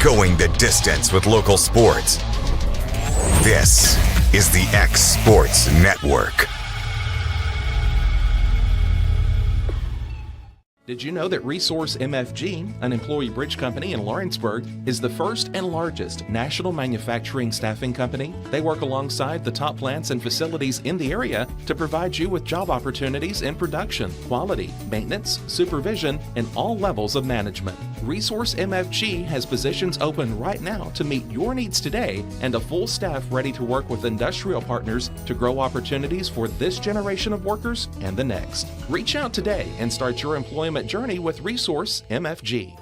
Going the distance with local sports. This is the X Sports Network. Did you know that Resource MFG, an employee bridge company in Lawrenceburg, is the first and largest national manufacturing staffing company? They work alongside the top plants and facilities in the area to provide you with job opportunities in production, quality, maintenance, supervision, and all levels of management. Resource MFG has positions open right now to meet your needs today and a full staff ready to work with industrial partners to grow opportunities for this generation of workers and the next. Reach out today and start your employment journey with Resource MFG.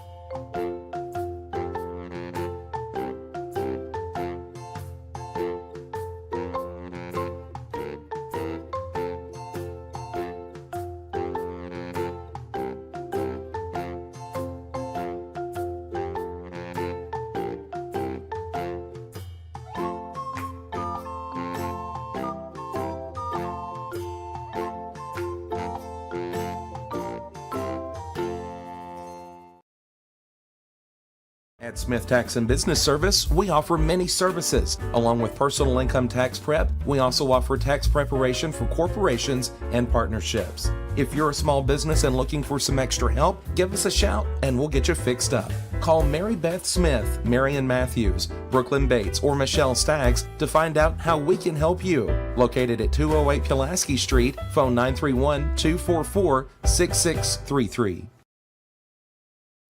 At Smith Tax and Business Service, we offer many services. Along with personal income tax prep, we also offer tax preparation for corporations and partnerships. If you're a small business and looking for some extra help, give us a shout and we'll get you fixed up. Call Mary Beth Smith, Marion Matthews, Brooklyn Bates, or Michelle Staggs to find out how we can help you. Located at 208 Pulaski Street, phone 931-244-6633.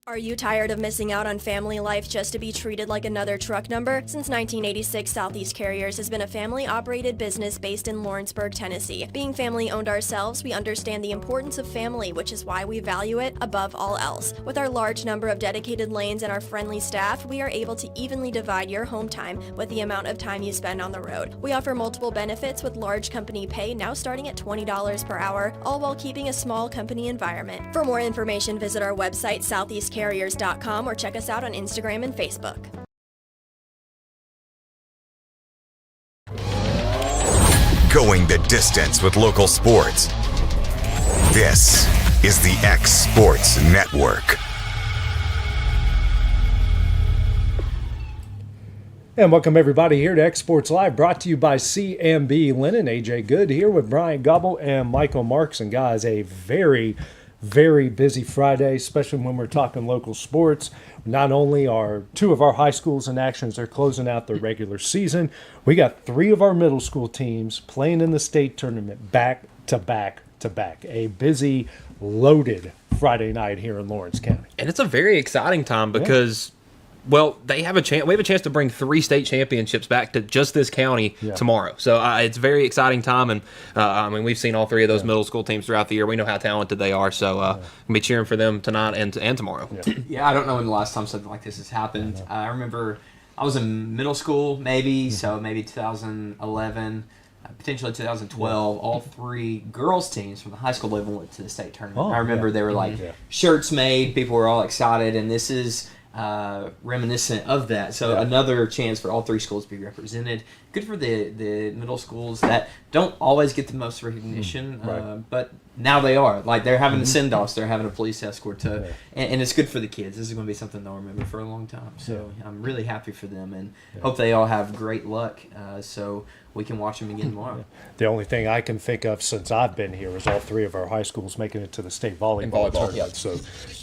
Are you tired of missing out on family life just to be treated like another truck number? Since 1986, Southeast Carriers has been a family-operated business based in Lawrenceburg, Tennessee. Being family-owned ourselves, we understand the importance of family, which is why we value it above all else. With our large number of dedicated lanes and our friendly staff, we are able to evenly divide your home time with the amount of time you spend on the road. We offer multiple benefits with large company pay now starting at $20 per hour, all while keeping a small company environment. For more information, visit our website, southeastcarriers.com, or check us out on Instagram and Facebook. Going the distance with local sports. This is the X Sports Network. And welcome everybody here to X Sports Live, brought to you by CMB Linen. AJ Good here with Bryant, Gobble, and Michael Marks. And guys, a very busy Friday, especially when we're talking local sports. Not only are two of our high schools in action, they're closing out their regular season. We got three of our middle school teams playing in the state tournament back to back to back. A busy, loaded Friday night here in Lawrence County. And it's a very exciting time because well, they have a chance. We have a chance to bring 3 state championships back to just this county tomorrow. So it's a very exciting time, and I mean, we've seen all 3 of those middle school teams throughout the year. We know how talented they are, so we'll be cheering for them tonight and tomorrow. Yeah, I don't know when the last time something like this has happened. I remember I was in middle school, maybe 2011. Potentially 2012, all 3 girls teams from the high school level went to the state tournament. I remember they were like shirts made, people were all excited, and this is reminiscent of that. So another chance for all 3 schools to be represented. Good for the middle schools that don't always get the most recognition, but now they are. Like, they're having the send-offs, they're having a police escort to, and it's good for the kids. This is going to be something they'll remember for a long time. So I'm really happy for them, and hope they all have great luck so we can watch them again tomorrow. The only thing I can think of since I've been here is all 3 of our high schools making it to the state volleyball tournament. So,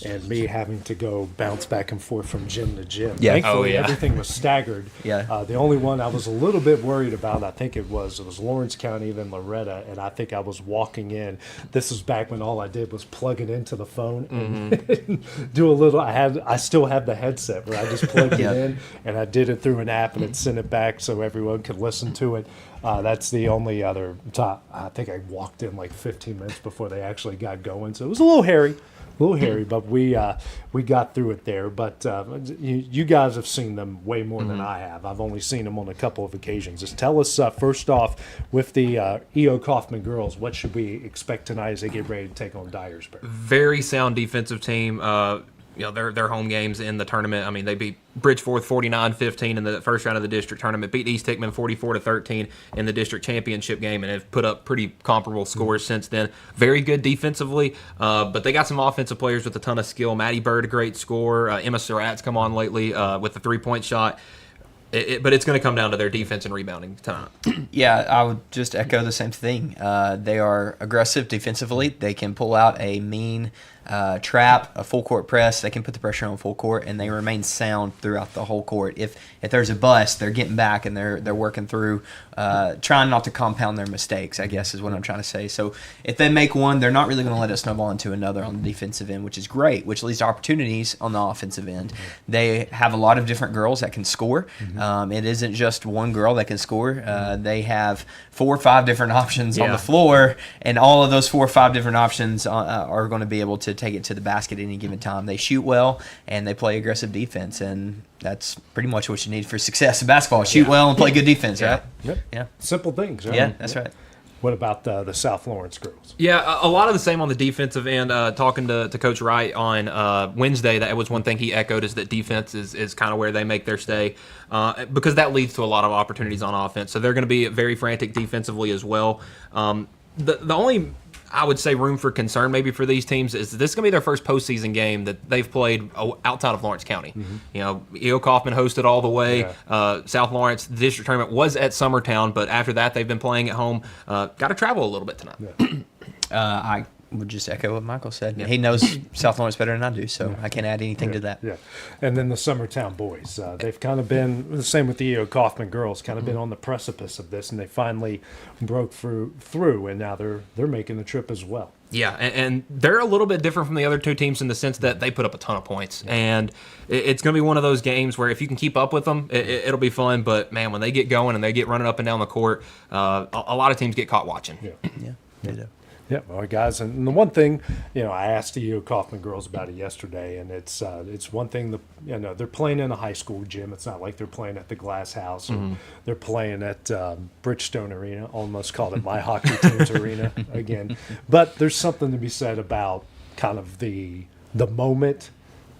and me having to go bounce back and forth from gym to gym. Thankfully, everything was staggered. The only one I was a little bit worried about, I think it was Lawrence County, then Loretta, and I think I was walking in. This is back when all I did was plug it into the phone and do a little. I still have the headset where I just plugged it in, and I did it through an app, and it sent it back so everyone could listen to it. That's the only other time. I think I walked in like 15 minutes before they actually got going, so it was a little hairy, but we got through it there. But you guys have seen them way more than I have. I've only seen them on a couple of occasions. Just tell us first off, with the E.O. Kaufman girls, what should we expect tonight as they get ready to take on Dyersburg? Very sound defensive team. their home games in the tournament. I mean, they beat Bridgeforth 49-15 in the first round of the district tournament, beat East Hickman 44-13 in the district championship game, and have put up pretty comparable scores since then. Very good defensively, but they got some offensive players with a ton of skill. Maddie Bird, a great scorer. Emma Surratt's come on lately with the 3-point shot. But it's going to come down to their defense and rebounding tonight. Yeah, I would just echo the same thing. They are aggressive defensively. They can pull out a mean trap, a full court press. They can put the pressure on full court, and they remain sound throughout the whole court. If there's a bust, they're getting back and they're working through, trying not to compound their mistakes, I guess is what I'm trying to say. So if they make one, they're not really going to let it snowball into another on the defensive end, which is great, which leads to opportunities on the offensive end. They have a lot of different girls that can score. It isn't just one girl that can score. They have 4 or 5 different options on the floor, and all of those 4 or 5 different options are going to be able to take it to the basket at any given time. They shoot well, and they play aggressive defense, and that's pretty much what you need for success in basketball. Shoot well and play good defense, right? Yep. Yeah. Simple things, right? Yeah, that's right. What about the South Lawrence girls? Yeah, a lot of the same on the defensive end. Talking to Coach Wright on Wednesday, that was one thing he echoed, is that defense is kind of where they make their stay, because that leads to a lot of opportunities on offense. So they're going to be very frantic defensively as well. The only, I would say, room for concern maybe for these teams is this is going to be their first postseason game that they've played outside of Lawrence County. E.O. Kaufman hosted all the way. Yeah. South Lawrence, the district tournament was at Summertown, but after that they've been playing at home. Got to travel a little bit tonight. Yeah. I would just echo what Michael said. Yeah. He knows South Lawrence better than I do, so I can't add anything to that. Yeah, and then the Summertown boys, they've kind of been the same with the E.O. Kaufman girls, kind of been on the precipice of this, and they finally broke through, and now they're making the trip as well. Yeah, and they're a little bit different from the other 2 teams in the sense that they put up a ton of points, and it's going to be one of those games where if you can keep up with them, it'll be fun. But man, when they get going and they get running up and down the court, a lot of teams get caught watching. Yeah, they do. Yeah, all right, guys. And the one thing, I asked the E.O. Kaufman girls about it yesterday, and it's one thing they're playing in a high school gym. It's not like they're playing at the Glass House or they're playing at Bridgestone Arena. Almost called it my hockey team's arena again. But there's something to be said about kind of the moment,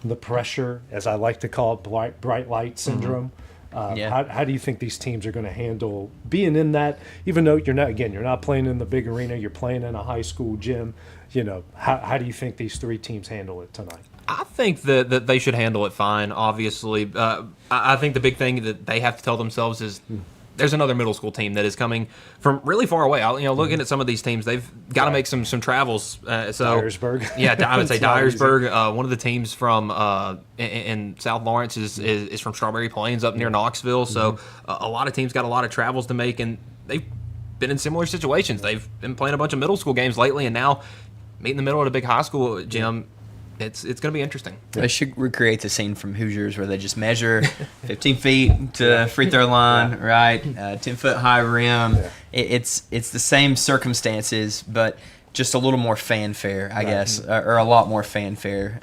the pressure, as I like to call it, bright light syndrome. How do you think these teams are going to handle being in that, even though you're not playing in the big arena, you're playing in a high school gym? How do you think these 3 teams handle it tonight? I think that they should handle it fine, obviously. I think the big thing that they have to tell themselves is there's another middle school team that is coming from really far away. Looking at some of these teams, they've got to make some travels. Dyersburg. Yeah, I would say Dyersburg. One of the teams from in South Lawrence is from Strawberry Plains up near Knoxville. So a lot of teams got a lot of travels to make, and they've been in similar situations. They've been playing a bunch of middle school games lately, and now meet in the middle at a big high school gym. It's going to be interesting. They should recreate the scene from Hoosiers where they just measure 15 feet to free throw line, right? 10-foot high rim. Yeah. It's the same circumstances, but just a little more fanfare, I guess, or a lot more fanfare.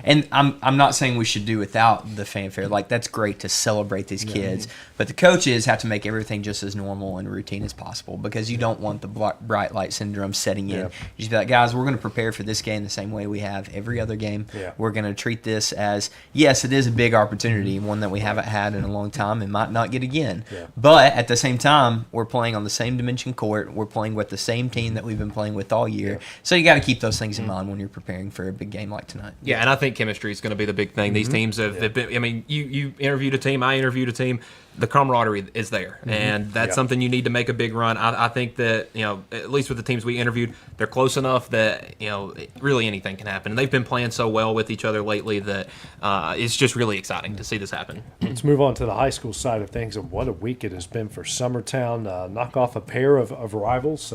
And I'm not saying we should do without the fanfare. Like, that's great to celebrate these kids, but the coaches have to make everything just as normal and routine as possible, because you don't want the bright light syndrome setting in. You just be like, guys, we're going to prepare for this game the same way we have every other game. We're going to treat this as, yes, it is a big opportunity, one that we haven't had in a long time and might not get again. But at the same time, we're playing on the same dimension court. We're playing with the same team that we've been playing with all year. So you got to keep those things in mind when you're preparing for a big game like tonight. Yeah, and I think chemistry is going to be the big thing. These teams have been, I mean, you interviewed a team, I interviewed a team. The camaraderie is there, and that's something you need to make a big run. I think that, at least with the teams we interviewed, they're close enough that, really anything can happen. And they've been playing so well with each other lately that it's just really exciting to see this happen. Let's move on to the high school side of things, and what a week it has been for Summertown. Knock off a pair of rivals.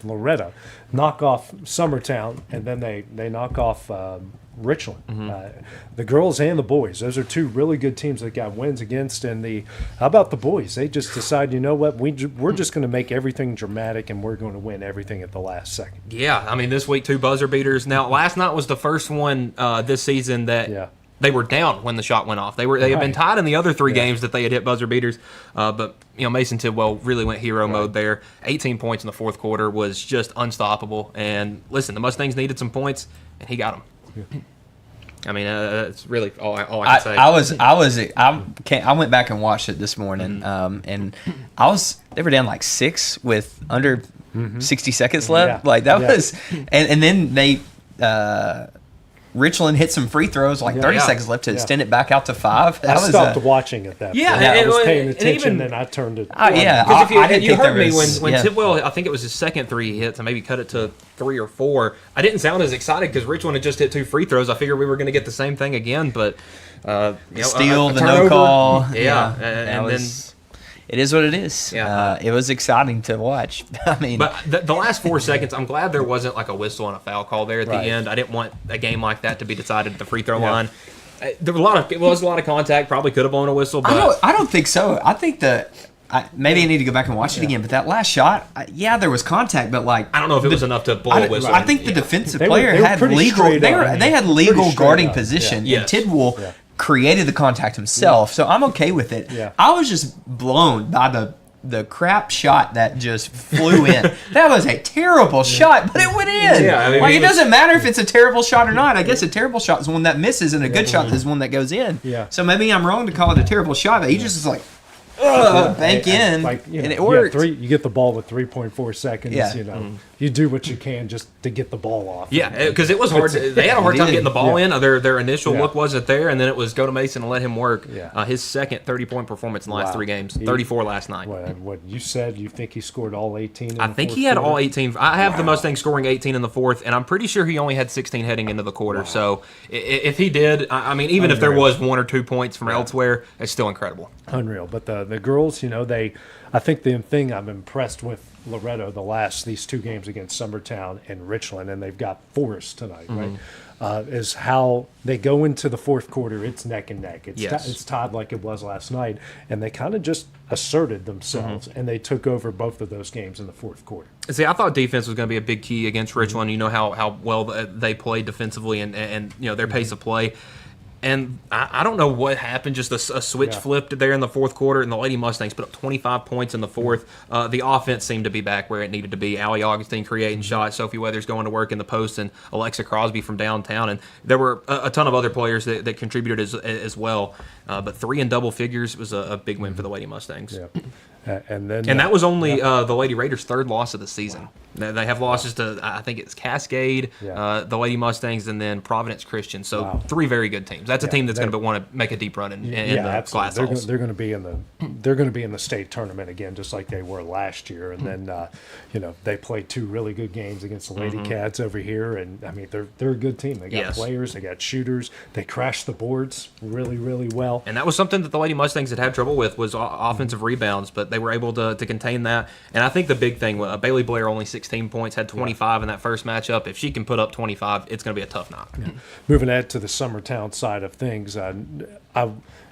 Loretta knock off Summertown, and then they knock off Richland. The girls and the boys, those are 2 really good teams that got wins against. And how about the boys? They just decide, you know what, we're just going to make everything dramatic, and we're going to win everything at the last second. Yeah, I mean, this week 2 buzzer beaters. Now, last night was the first one this season that they were down when the shot went off. They had been tied in the other 3 games that they had hit buzzer beaters, but Mason Tidwell really went hero mode there. 18 points in the fourth quarter was just unstoppable. And listen, the Mustangs needed some points, and he got them. I mean, that's really all I can say. I went back and watched it this morning, and they were down like 6 with under 60 seconds left. Yeah. Like that was, and then they. Richland hit some free throws, 30 seconds left to extend it back out to 5. I stopped watching at that point. I was paying attention, and I turned it. Because if you heard me when Tidwell, I think it was his second 3 he hit, to maybe cut it to 3 or 4. I didn't sound as excited because Richland had just hit 2 free throws. I figured we were going to get the same thing again, but steal, the no call, and then. It is what it is. Yeah. It was exciting to watch. I mean, but the last 4 seconds, I'm glad there wasn't like a whistle and a foul call there at the end. I didn't want a game like that to be decided at the free throw line. There was a lot of contact. Probably could have blown a whistle. But I don't think so. I think maybe I need to go back and watch it again. But that last shot, there was contact, but I don't know if it was enough to blow a whistle. I think the defensive player had legal. They had legal guarding position. Yes. And Tidwell created the contact himself, so I'm okay with it. I was just blown by the crap shot that just flew in. That was a terrible shot, but it went in. It doesn't matter if it's a terrible shot or not. I guess a terrible shot is one that misses, and a good shot is one that goes in. So maybe I'm wrong to call it a terrible shot, but he just is bank in, and it worked. You get the ball with 3.4 seconds. You do what you can just to get the ball off. Because it was hard. They had a hard time getting the ball in. Their initial look wasn't there, and then it was go to Mason and let him work. His second 30-point performance in the last 3 games. 34 last night. What you said? You think he scored all 18? I think he had all 18. I have the Mustangs scoring 18 in the fourth, and I'm pretty sure he only had 16 heading into the quarter. So if he did, I mean, even if there was 1 or 2 points from elsewhere, it's still incredible. Unreal. But the girls, I think the thing I'm impressed with Loretto these 2 games against Summertown and Richland, and they've got Forest tonight, right? Is how they go into the fourth quarter. It's neck and neck. It's tied like it was last night, and they kind of just asserted themselves, and they took over both of those games in the fourth quarter. See, I thought defense was going to be a big key against Richland. You know how well they played defensively and their pace of play. And I don't know what happened. Just a switch flipped there in the fourth quarter, and the Lady Mustangs put up 25 points in the fourth. The offense seemed to be back where it needed to be. Allie Augustine creating shots, Sophie Weathers going to work in the post, and Alexa Crosby from downtown. And there were a ton of other players that contributed as well. But 3 in double figures was a big win for the Lady Mustangs. And that was only the Lady Raiders' 3rd loss of the season. They have losses to, I think it's Cascade, the Lady Mustangs, and then Providence Christian. So 3 very good teams. That's a team that's going to want to make a deep run in the class. They're going to be in the state tournament again, just like they were last year. And then they played 2 really good games against the Lady Cats over here, and I mean they're a good team. They got players, they got shooters. They crashed the boards really, really well. And that was something that the Lady Mustangs had trouble with was offensive rebounds, but they were able to contain that. And I think the big thing, Bailey Blair only 16 points, had 25 in that first matchup. If she can put up 25, it's going to be a tough knock. Moving ahead to the Summertown side of things,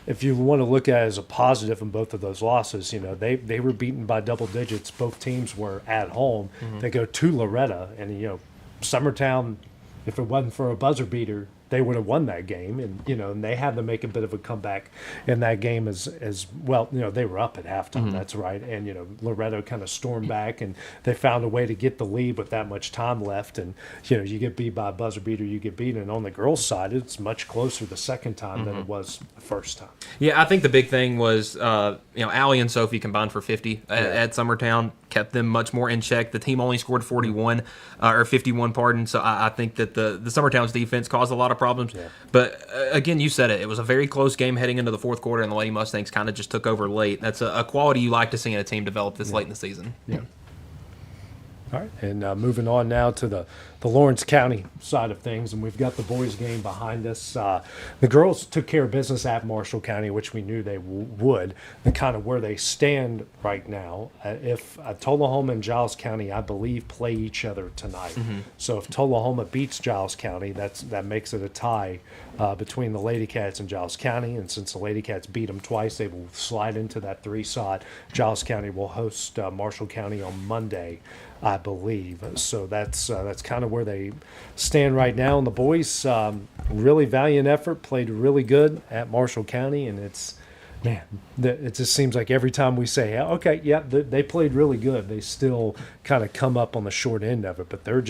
if you want to look at it as a positive in both of those losses, they were beaten by double digits. Both teams were at home. They go to Loretta, and Summertown, if it wasn't for a buzzer beater, they would have won that game, and they had to make a bit of a comeback in that game as well. They were up at halftime, that's right, and Loretto kind of stormed back, and they found a way to get the lead with that much time left, and you get beat by a buzzer beater, you get beaten. And on the girls' side, it's much closer the second time than it was the first time. Yeah, I think the big thing was Allie and Sophie combined for 50 at Summertown, kept them much more in check. The team only scored 41 or 51, pardon. So I think that the Summertown's defense caused a lot of problems. But again, you said it was a very close game heading into the fourth quarter, and the Lady Mustangs kind of just took over late. That's a quality you like to see in a team develop this late in the season. All right, and moving on now to the Lawrence County side of things, and we've got the boys' game behind us. The girls took care of business at Marshall County, which we knew they would, and kind of where they stand right now. If Tullahoma and Giles County, I believe, play each other tonight. So if Tullahoma beats Giles County, that makes it a tie between the Lady Cats and Giles County, and since the Lady Cats beat them twice, they will slide into that 3 slot. Giles County will host Marshall County on Monday, I believe. So that's kind of where they stand right now. And the boys, really valiant effort, played really good at Marshall County, and it just seems like every time we say, okay, they played really good, they still kind of come up on the short end of it, but they're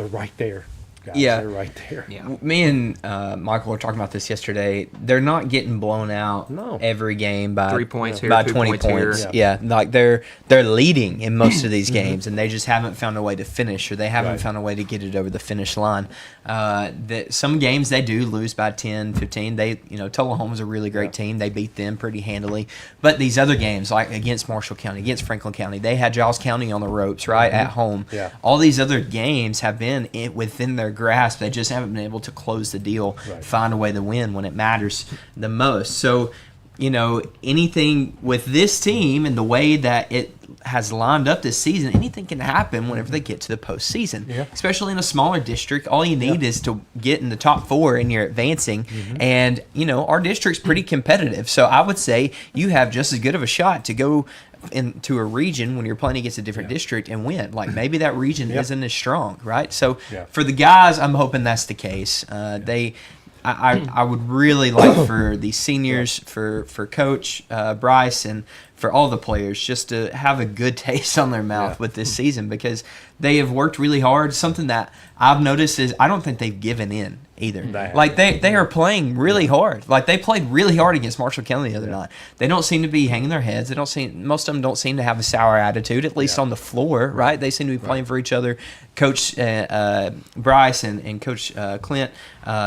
right there guys. Yeah. They're right there. Yeah. Me and Michael were talking about this yesterday. They're not getting blown out every game by 3 points here, by 2 20 points points. here. Yeah, like they're leading in most of these games, and they just haven't found a way to finish, or they haven't found a way to get it over the finish line. That some games they do lose by 10, 15. Tullahoma's a really great team. They beat them pretty handily. But these other games, like against Marshall County, against Franklin County, they had Giles County on the ropes, right, at home. Yeah. All these other games have been within their grasp. They just haven't been able to close the deal, find a way to win when it matters the most. So, anything with this team and the way that it has lined up this season, anything can happen whenever they get to the postseason, especially in a smaller district. All you need is to get in the top 4 and you're advancing. And, our district's pretty competitive. So I would say you have just as good of a shot to go into a region when you're playing against a different district and win. Like maybe that region isn't as strong, right? So for the guys, I'm hoping that's the case. I would really like for the seniors, for Coach Bryce, and for all the players just to have a good taste on their mouth with this season, because they have worked really hard. Something that I've noticed is I don't think they've given in either. They are playing really hard. Like they played really hard against Marshall County the other night. They don't seem to be hanging their heads. Most of them don't seem to have a sour attitude, at least on the floor, right? They seem to be playing for each other. Coach Bryce and Coach Clint,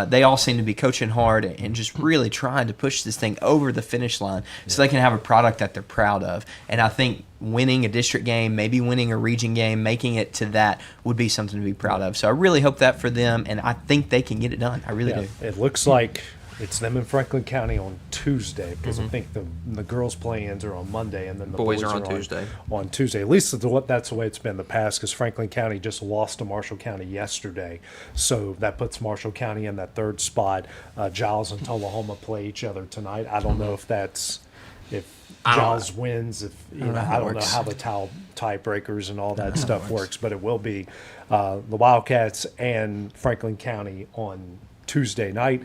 they all seem to be coaching hard and just really trying to push this thing over the finish line so they can have a product that they're proud of. And I think winning a district game, maybe winning a region game, making it to that would be something to be proud of. So I really hope that for them, and I think they can get it done. I really do. It looks like it's them in Franklin County on Tuesday, because I think the girls' play-ins are on Monday, and then the boys are on Tuesday. On Tuesday, at least that's the way it's been in the past, because Franklin County just lost to Marshall County yesterday, so that puts Marshall County in that third spot. Giles and Tullahoma play each other tonight. I don't know if Giles wins. I don't know how the tiebreakers and all that stuff works, but it will be the Wildcats and Franklin County on Tuesday night.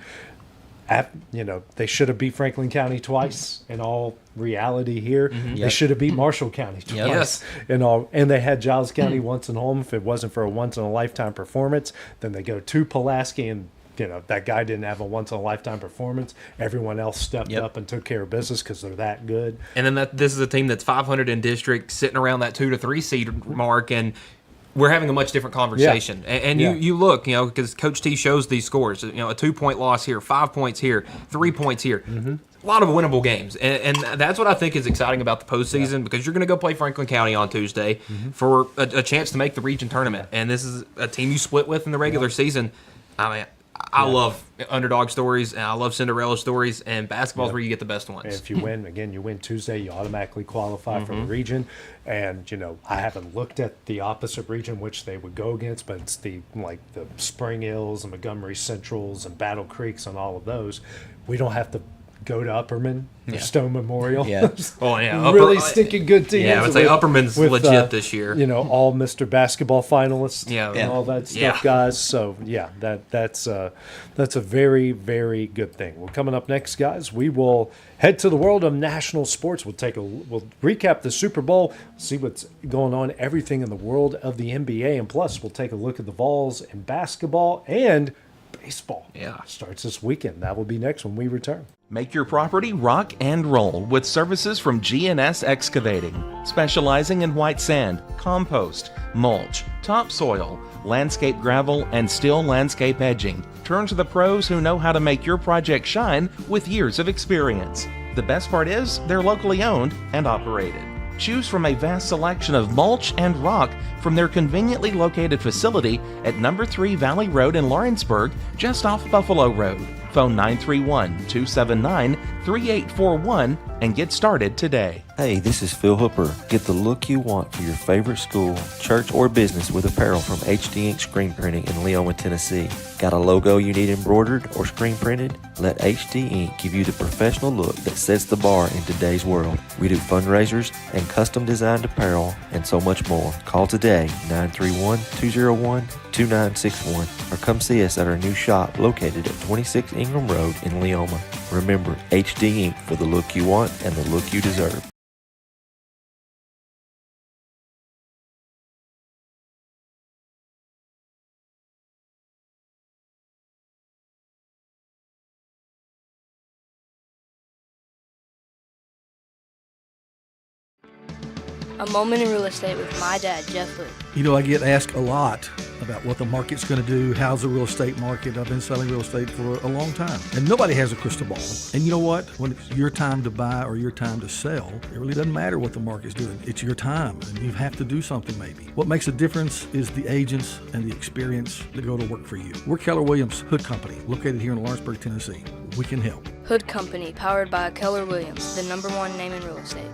They should have beat Franklin County twice. In all reality here, they should have beat Marshall County twice. And they had Giles County once at home. If it wasn't for a once-in-a-lifetime performance, then they go to Pulaski, and that guy didn't have a once-in-a-lifetime performance. Everyone else stepped up and took care of business because they're that good. And then this is a team that's 500 in district, sitting around that 2 to 3 seed mark, and we're having a much different conversation. And you look, because Coach T shows these scores, a 2-point loss here, 5 points here, 3 points here. A lot of winnable games. And that's what I think is exciting about the postseason, because you're going to go play Franklin County on Tuesday for a chance to make the region tournament. And this is a team you split with in the regular season. I love underdog stories, and I love Cinderella stories, and basketball is where you get the best ones. And if you win Tuesday, you automatically qualify for the region. And, I haven't looked at the opposite region which they would go against, but it's the Spring Hills and Montgomery Centrals and Battle Creeks and all of those. We don't have to go to Upperman for Stone Memorial. Really stinking good teams. Yeah, I would say Upperman's legit this year. All Mr. Basketball finalists and all that stuff, guys. So, that's a very, very good thing. Well, coming up next, guys, we will head to the world of national sports. We'll recap the Super Bowl, see what's going on, everything in the world of the NBA, and plus we'll take a look at the Vols in basketball and baseball. Starts this weekend. That will be next when we return. Make your property rock and roll with services from G&S Excavating, specializing in white sand, compost, mulch, topsoil, landscape gravel, and steel landscape edging. Turn to the pros who know how to make your project shine with years of experience. The best part is they're locally owned and operated. Choose from a vast selection of mulch and rock from their conveniently located facility at number 3 Valley Road in Lawrenceburg, just off Buffalo Road. Phone 931-279-3841 and get started today. Hey, this is Phil Hooper. Get the look you want for your favorite school, church, or business with apparel from HD Ink Screen Printing in Leoma, Tennessee. Got a logo you need embroidered or screen printed? Let HD Ink give you the professional look that sets the bar in today's world. We do fundraisers and custom designed apparel and so much more. Call today, 931-201-2961, or come see us at our new shop located at 26 Ingram Road in Leoma. Remember, HD Ink for the look you want and the look you deserve. A Moment in Real Estate with my dad, Jeff Luke. You know, I get asked a lot about what the market's going to do. How's the real estate market? I've been selling real estate for a long time, and nobody has a crystal ball. And you know what? When it's your time to buy or your time to sell, it really doesn't matter what the market's doing. It's your time, and you have to do something maybe. What makes a difference is the agents and the experience that go to work for you. We're Keller Williams Hood Company, located here in Lawrenceburg, Tennessee. We can help. Hood Company, powered by Keller Williams, the #1 name in real estate.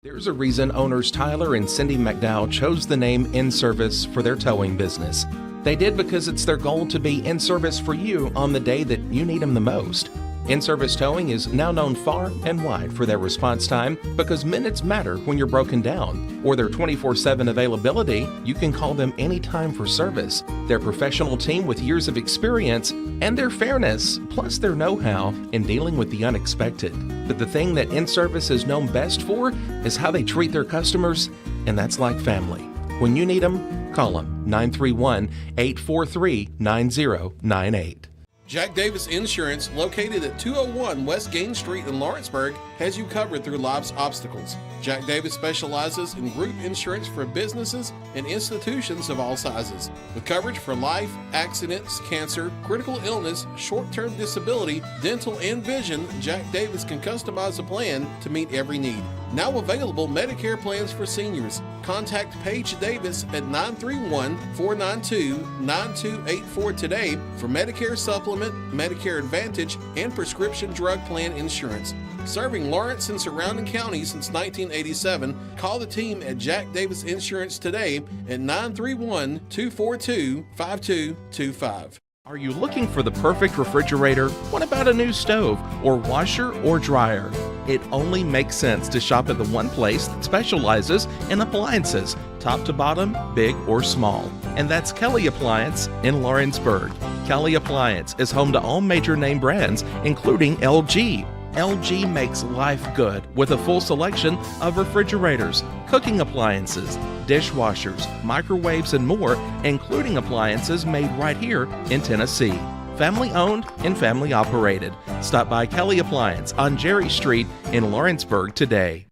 There's a reason owners Tyler and Cindy McDowell chose the name In Service for their towing business. They did because it's their goal to be in service for you on the day that you need them the most. In-Service Towing is now known far and wide for their response time because minutes matter when you're broken down. Or their 24/7 availability, you can call them anytime for service. Their professional team with years of experience and their fairness, plus their know-how in dealing with the unexpected. But the thing that In-Service is known best for is how they treat their customers, and that's like family. When you need them, call them 931-843-9098. Jack Davis Insurance, located at 201 West Gain Street in Lawrenceburg, has you covered through life's obstacles. Jack Davis specializes in group insurance for businesses and institutions of all sizes. With coverage for life, accidents, cancer, critical illness, short-term disability, dental, and vision, Jack Davis can customize a plan to meet every need. Now available Medicare plans for seniors. Contact Paige Davis at 931-492-9284 today for Medicare Supplement, Medicare Advantage, and prescription drug plan insurance. Serving Lawrence and surrounding counties since 1987, call the team at Jack Davis Insurance today at 931-242-5225. Are you looking for the perfect refrigerator? What about a new stove or washer or dryer? It only makes sense to shop at the one place that specializes in appliances, top to bottom, big or small. And that's Kelly Appliance in Lawrenceburg. Kelly Appliance is home to all major name brands, including LG. LG makes life good with a full selection of refrigerators, cooking appliances, dishwashers, microwaves, and more, including appliances made right here in Tennessee. Family owned and family operated. Stop by Kelly Appliance on Jerry Street in Lawrenceburg today.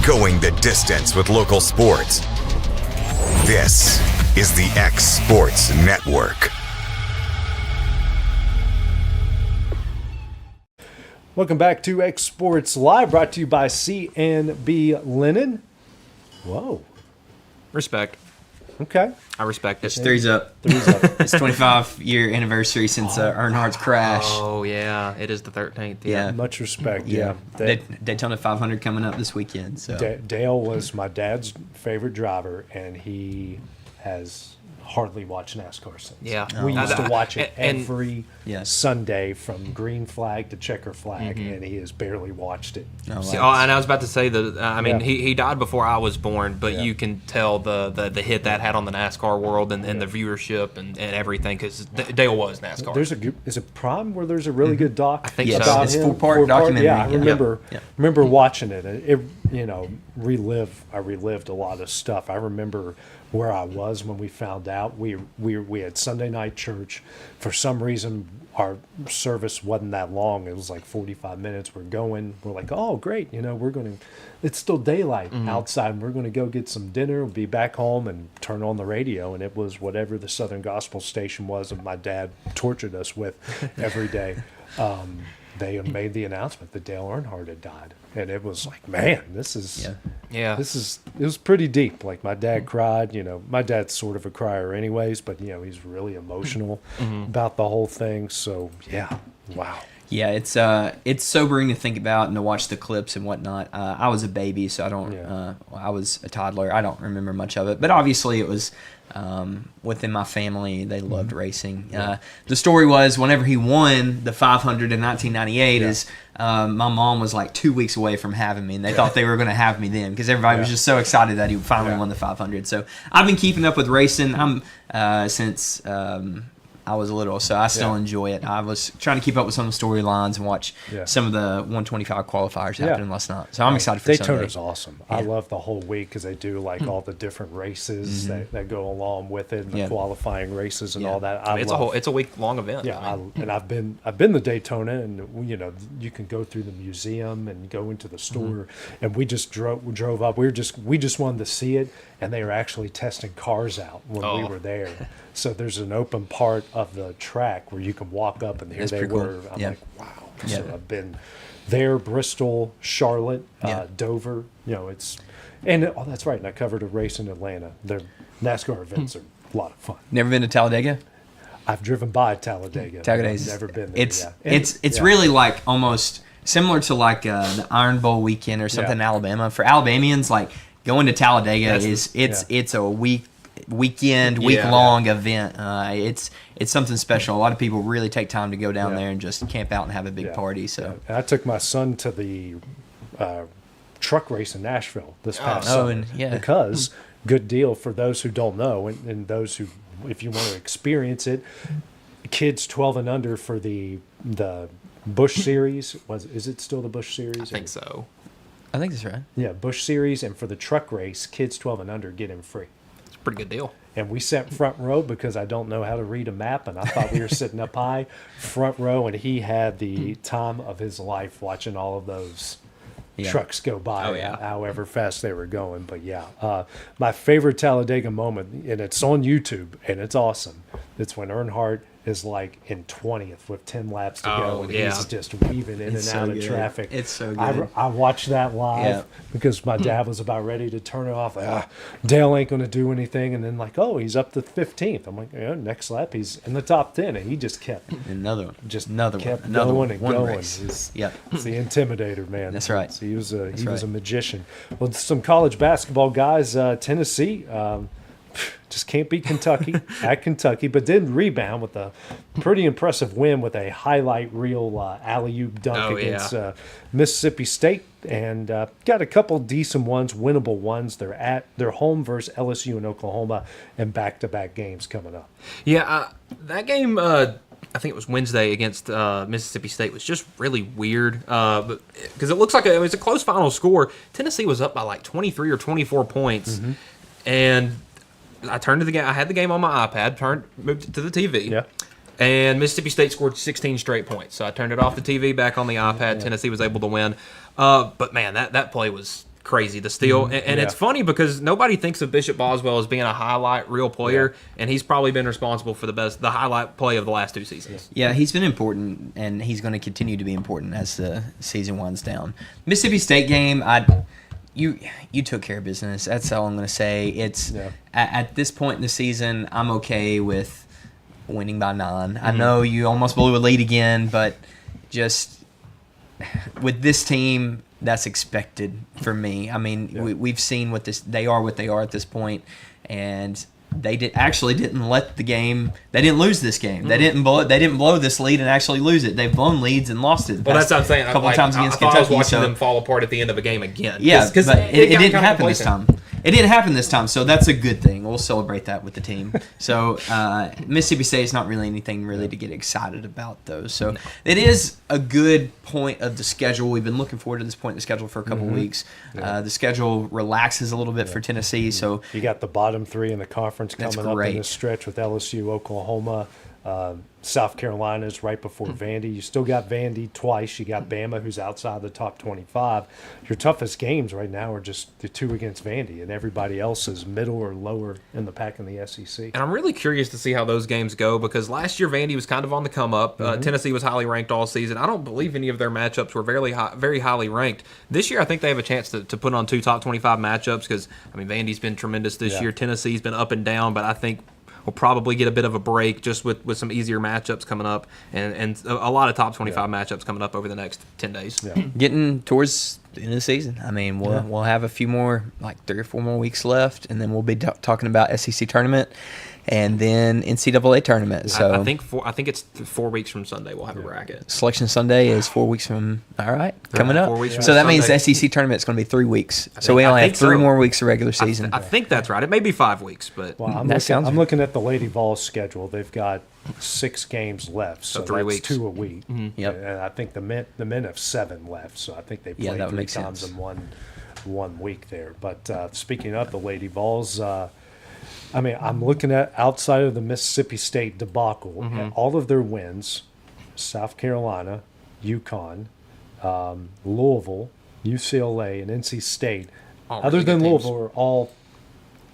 Going the distance with local sports. This is the X Sports Network. Welcome back to X Sports Live, brought to you by C&B Linen. Whoa. Respect. Okay. I respect it. It's threes up. Three's up. It's 25-year anniversary since Earnhardt's crash. Oh, yeah. It is the 13th. Yeah. Much respect. Yeah. Daytona 500 coming up this weekend. So Dale was my dad's favorite driver, and he has hardly watched NASCAR since. Yeah. We used to watch it and every Sunday from green flag to checker flag, and he has barely watched it. And I was about to say that, he died before I was born, but you can tell the hit that had on the NASCAR world and the viewership and everything, because Dale was NASCAR. Is it Prime where there's a really good doc? I think about so. him? It's 4-part documentary. Yeah, I remember watching it. I relived a lot of stuff. I remember where I was when we found out. We had Sunday night church. For some reason, our service wasn't that long. It was like 45 minutes. We're like, oh, great. It's still daylight outside. We're going to go get some dinner, be back home, and turn on the radio. And it was whatever the Southern Gospel station was that my dad tortured us with every day. they made the announcement that Dale Earnhardt had died. And it was like, man, this is, it was pretty deep. Like my dad cried, my dad's sort of a crier anyways, but he's really emotional about the whole thing. So yeah, wow. Yeah, it's sobering to think about and to watch the clips and whatnot. I was a baby, so I don't. I was a toddler. I don't remember much of it, but obviously it was within my family. They loved racing. The story was whenever he won the 500 in 1998, is my mom was like 2 weeks away from having me, and they thought they were going to have me then because everybody was just so excited that he finally won the 500. So I've been keeping up with racing. Since I was little, so I still enjoy it. I was trying to keep up with some of the storylines and watch some of the 125 qualifiers happening last night. So I'm excited for Sunday. Daytona's awesome. I love the whole week because they do like all the different races that go along with it, and the qualifying races and all that. It's a week long event. Yeah, and I've been to Daytona, and you can go through the museum and go into the store, and we just drove up. We just wanted to see it, and they were actually testing cars out when we were there. So there's an open part of the track where you can walk up, and here they were. I'm like, wow. So I've been there, Bristol, Charlotte, Dover. That's right. And I covered a race in Atlanta. The NASCAR events are a lot of fun. Never been to Talladega? I've driven by Talladega. Talladega's I've never been there. It's really like almost similar to like the Iron Bowl weekend or something in Alabama. For Alabamians, like going to Talladega it's a week-long event. It's something special. A lot of people really take time to go down there and just camp out and have a big party. So and I took my son to the truck race in Nashville this past summer because good deal for those who don't know and those who, if you want to experience it, kids 12 and under for the Busch Series. Is it still the Busch Series? I think so. I think that's right. Yeah, Busch Series, and for the truck race, kids 12 and under get in free. It's a pretty good deal. And we sat front row because I don't know how to read a map, and I thought we were sitting up high, front row, and he had the time of his life watching all of those trucks go by, however fast they were going. But my favorite Talladega moment, and it's on YouTube, and it's awesome. It's when Earnhardt is like in 20th with 10 laps to go, and he's just weaving in and out of traffic. It's so good. I watched that live because my dad was about ready to turn it off. Like, Dale ain't going to do anything. And then he's up to 15th. I'm like, next lap he's in the top 10, and he just kept another one. Race. It's the intimidator, man. That's right. So he was a magician. Well, some college basketball guys, Tennessee. Just can't beat Kentucky at Kentucky, but did rebound with a pretty impressive win with a highlight reel alley-oop dunk against Mississippi State, and got a couple decent ones, winnable ones. They're home versus LSU and Oklahoma, and back-to-back games coming up. Yeah, that game, I think it was Wednesday against Mississippi State, was just really weird because it looks like it was a close final score. Tennessee was up by like 23 or 24 points, and I turned to the game. I had the game on my iPad, moved it to the TV, and Mississippi State scored 16 straight points. So I turned it off the TV, back on the iPad. Tennessee was able to win. But man, that play was crazy. The steal, and it's funny because nobody thinks of Bishop Boswell as being a highlight reel player, and he's probably been responsible for the highlight play of the last two seasons. Yeah, he's been important, and he's going to continue to be important as the season winds down. Mississippi State game, You took care of business. That's all I'm going to say. It's at this point in the season, I'm okay with winning by 9. I know you almost blew a lead again, but just with this team, that's expected for me. I mean, we've seen what they are at this point, and they didn't let the game. They didn't lose this game. They didn't blow this lead and actually lose it. They've blown leads and lost it. Well, that's what I'm saying. A couple of times against Kentucky. I was watching them fall apart at the end of a game again. Yeah, because it didn't happen this time. It didn't happen this time, so that's a good thing. We'll celebrate that with the team. So Mississippi State is not really anything to get excited about, though. So it is a good point of the schedule. We've been looking forward to this point in the schedule for a couple of weeks. The schedule relaxes a little bit for Tennessee. So you got the bottom 3 in the conference coming up in this stretch with LSU, Oklahoma, South Carolina's right before Vandy. You still got Vandy twice. You got Bama, who's outside the top 25. Your toughest games right now are just the two against Vandy, and everybody else is middle or lower in the pack in the SEC. And I'm really curious to see how those games go, because last year Vandy was kind of on the come up. Tennessee was highly ranked all season. I don't believe any of their matchups were very highly ranked. This year I think they have a chance to put on two top 25 matchups, because Vandy's been tremendous this year. Tennessee's been up and down, but I think we'll probably get a bit of a break just with some easier matchups coming up, and a lot of top 25 matchups coming up over the next 10 days. Yeah. Getting towards the end of the season. We'll have a few more, like 3 or 4 more weeks left, and then we'll be talking about SEC tournament and then NCAA tournament. So I think it's 4 weeks from Sunday we'll have a bracket. Selection Sunday is 4 weeks from. All right, coming up. 4 weeks from so that means Sunday. the SEC tournament is going to be 3 weeks. So we only have 3 more weeks of regular season. I think that's right. It may be 5 weeks, but Well, I'm looking at the Lady Vols schedule. They've got 6 games left, so 3 that's weeks. 2 a week. Yep. And I think the men have 7 left, so I think they play that would 3 make times sense. in one week there. But speaking of the Lady Vols, I'm looking at outside of the Mississippi State debacle, and all of their wins, South Carolina, UConn, Louisville, UCLA, and NC State, All other really than good teams. Louisville, are all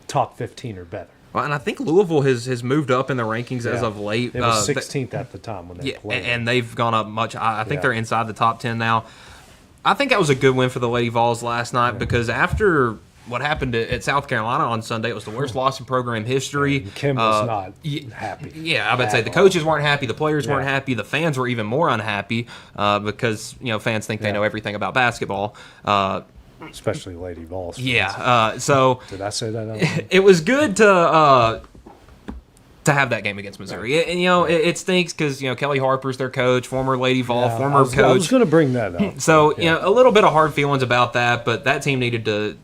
top 15 or better. Well, and I think Louisville has moved up in the rankings as of late. It was 16th at the time when they played. and they've gone up much. I think Yeah. they're inside the top 10 now. I think that was a good win for the Lady Vols last night, because after what happened at South Carolina on Sunday, it was the worst loss in program history. And Kim was not happy. Yeah, I would say the coaches weren't happy, the players weren't happy, the fans were even more unhappy, because fans think they know everything about basketball. Especially Lady Vols. So Did I say that? it was good to have that game against Missouri. It stinks because Kelly Harper's their coach, former Lady Vol, former coach. I was going to bring that up. So a little bit of hard feelings about that, but that team needed to,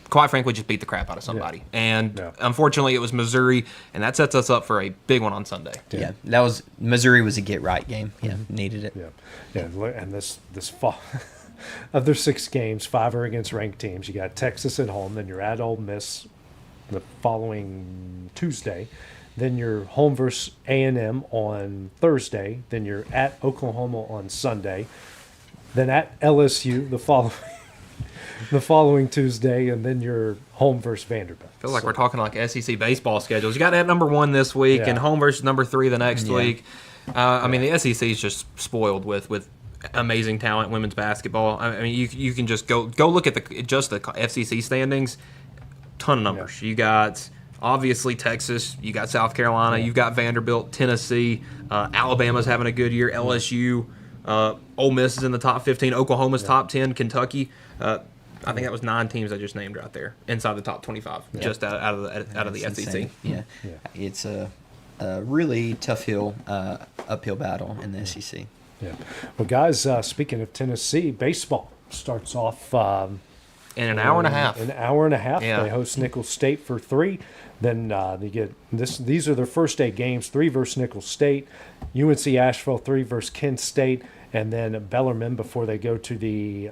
quite frankly, just beat the crap out of somebody. And unfortunately, it was Missouri, and that sets us up for a big one on Sunday. Yeah, that was Missouri was a get right game. Yeah, needed it. Yeah. And this fall. Of their 6 games, 5 are against ranked teams. You got Texas at home, then you're at Ole Miss the following Tuesday, then you're home versus A&M on Thursday, then you're at Oklahoma on Sunday, then at LSU the following Tuesday, and then you're home versus Vanderbilt. Feels like we're talking like SEC baseball schedules. You got at number 1 this week, and home versus number 3 the next week. The SEC is just spoiled with amazing talent, women's basketball. You can just go look at the FCC standings. Ton of numbers. You got obviously Texas. You got South Carolina. You've got Vanderbilt, Tennessee. Alabama's having a good year. LSU. Ole Miss is in the top 15. Oklahoma's top 10. Kentucky. I think that was 9 teams I just named right there inside the top 25, just out of the SEC. Insane. Yeah, it's a really tough uphill battle in the SEC. Yeah. Well, guys, speaking of Tennessee, baseball starts off in an hour and a half. An hour and a half. Yeah. They host Nicholls State for 3. Then they get this. These are their first 8 games: 3 versus Nicholls State, UNC Asheville 3 versus Kent State, and then Bellarmine before they go to the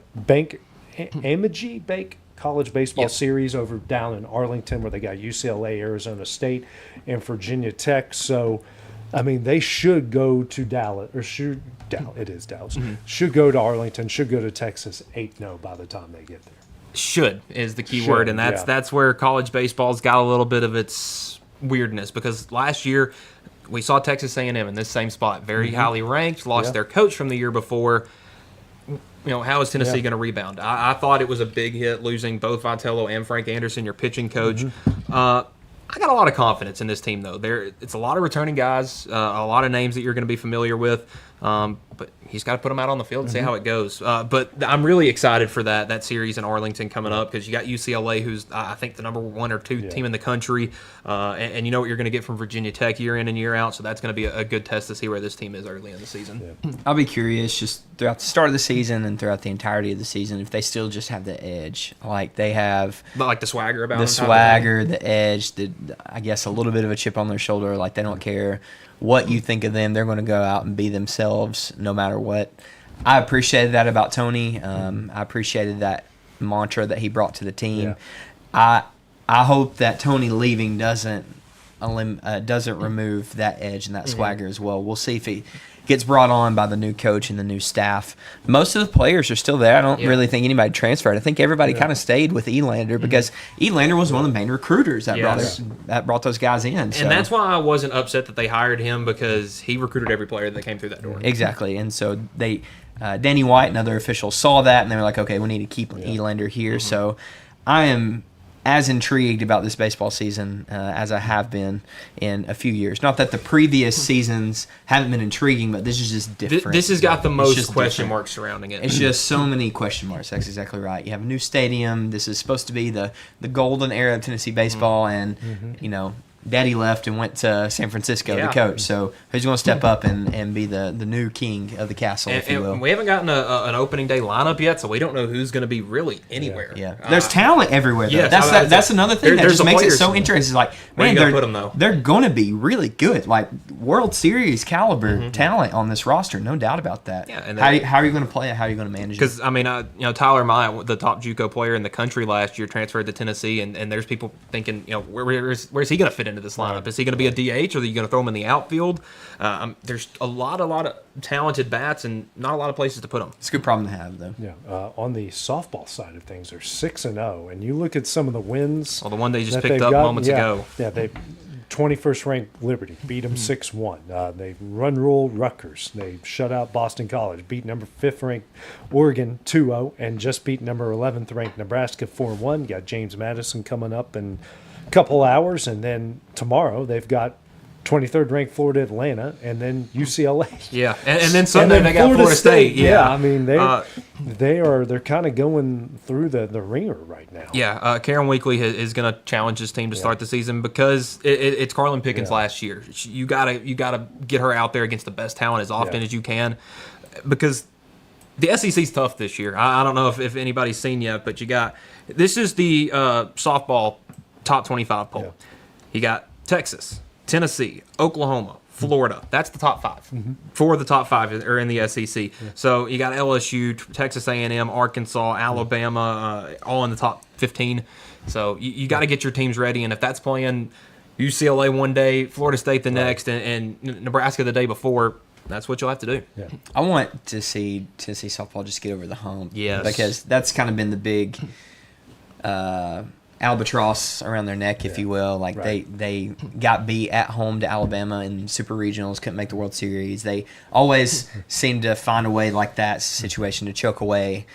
Amagi Bank College Baseball Series over down in Arlington, where they got UCLA, Arizona State, and Virginia Tech. So, they should go to Dallas, it is Dallas. Should go to Arlington, should go to Texas 8-0 by the time they get there. Should is the key word, and that's where college baseball's got a little bit of its weirdness, because last year we saw Texas A&M in this same spot, very highly ranked, lost their coach from the year before. How is Tennessee going to rebound? I thought it was a big hit losing both Vitello and Frank Anderson, your pitching coach. I got a lot of confidence in this team, though. It's a lot of returning guys, a lot of names that you're going to be familiar with. But he's got to put them out on the field and see how it goes. But I'm really excited for that series in Arlington coming up, because you got UCLA, who's I think the number 1 or 2 team in the country, and you know what you're going to get from Virginia Tech year in and year out. So that's going to be a good test to see where this team is early in the season. I'll be curious just throughout the start of the season and throughout the entirety of the season if they still just have the edge, like they have, but like the swagger about the them, swagger, the edge, I guess a little bit of a chip on their shoulder, like they don't care what you think of them. They're going to go out and be themselves no matter what. I appreciated that about Tony. I appreciated that mantra that he brought to the team. I hope that Tony leaving doesn't doesn't remove that edge and that swagger as well. We'll see if he gets brought on by the new coach and the new staff. Most of the players are still there. I don't really think anybody transferred. I think everybody kind of stayed with Elander because Elander was one of the main recruiters that brought those guys in. So. And that's why I wasn't upset that they hired him, because he recruited every player that came through that door. Exactly. And so they Danny White and other officials saw that, and they were like, okay, we need to keep Elander here. So I am as intrigued about this baseball season as I have been in a few years. Not that the previous seasons haven't been intriguing, but this is just different. This has got the most question marks surrounding it. It's just so many question marks. That's exactly right. You have a new stadium. This is supposed to be the golden era of Tennessee baseball, and Daddy left and went to San Francisco to coach. So who's going to step up and be the new king of the castle, if you will? And we haven't gotten an opening day lineup yet, so we don't know who's going to be really anywhere. Yeah. There's talent everywhere, though. That's another thing that just makes it so interesting. Like, man, they're going to be really good. Like, World Series caliber talent on this roster, no doubt about that. Yeah, and how are you going to play it? How are you going to manage it? Because, I mean, Tyler Myatt, the top JUCO player in the country last year, transferred to Tennessee, and there's people thinking, where's he going to fit into this lineup? Is he going to be a DH, or are you going to throw him in the outfield? There's a lot of talented bats and not a lot of places to put them. It's a good problem to have, though. Yeah. On the softball side of things, they're 6-0, and you look at some of the wins. Well, the one they just picked up moments ago. Yeah, they 21st ranked Liberty, beat them 6-1. They run rule Rutgers. They shut out Boston College, beat number 5th ranked Oregon 2-0, and just beat number 11th ranked Nebraska 4-1. Got James Madison coming up in a couple hours, and then tomorrow they've got 23rd ranked Florida Atlanta, and then UCLA. Yeah, and then Sunday they got Florida State. Yeah, I mean they're kind of going through the ringer right now. Yeah, Karen Weekly is going to challenge this team to start the season because it's Carlin Pickens last year. You gotta get her out there against the best talent as often as you can, because the SEC's tough this year. I don't know if anybody's seen yet, but this is the softball top 25 poll. Yeah. You got Texas, Tennessee, Oklahoma, Florida. That's the top 5. Four of the top 5 are in the SEC. Yeah. So you got LSU, Texas A&M, Arkansas, Alabama, all in the top 15. So you got to get your teams ready. And if that's playing UCLA one day, Florida State the next, and Nebraska the day before, that's what you'll have to do. Yeah. I want to see Tennessee softball just get over the hump. Yes. Because that's kind of been the big albatross around their neck, if you will. Like they got beat at home to Alabama in Super Regionals, couldn't make the World Series. They always seem to find a way like that situation to choke away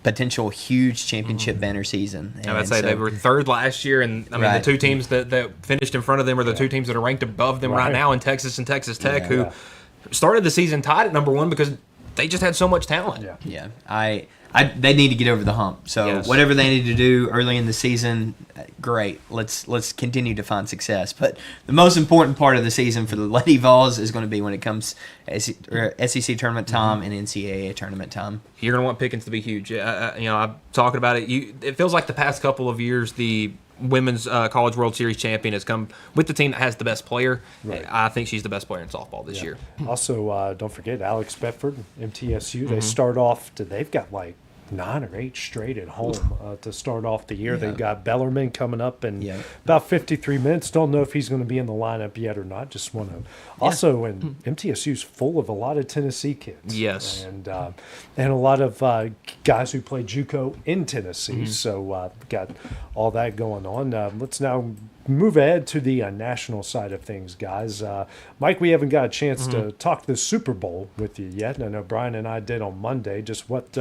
potential huge championship banner season. And I would say they were 3rd last year, and I mean the two teams that finished in front of them are the two teams that are ranked above them right now in Texas and Texas Tech, who started the season tied at number 1 because they just had so much talent. They need to get over the hump. So whatever they need to do early in the season, great. Let's continue to find success. But the most important part of the season for the Lady Vols is going to be when it comes SEC tournament time and NCAA tournament time. You're going to want Pickens to be huge. I'm talking about it. It feels like the past couple of years the women's College World Series champion has come with the team that has the best player. Right. I think she's the best player in softball this year. Also, don't forget Alex Bedford, MTSU. They start off they've got like 9 or 8 straight at home to start off the year. Yeah. They've got Bellarmine coming up in about 53 minutes. Don't know if he's going to be in the lineup yet or not. Just want to also, and MTSU's full of a lot of Tennessee kids. Yes, and a lot of guys who play JUCO in Tennessee. So got all that going on. Let's now move ahead to the national side of things, guys. Mike, we haven't got a chance to talk the Super Bowl with you yet. I know Brian and I did on Monday. Just what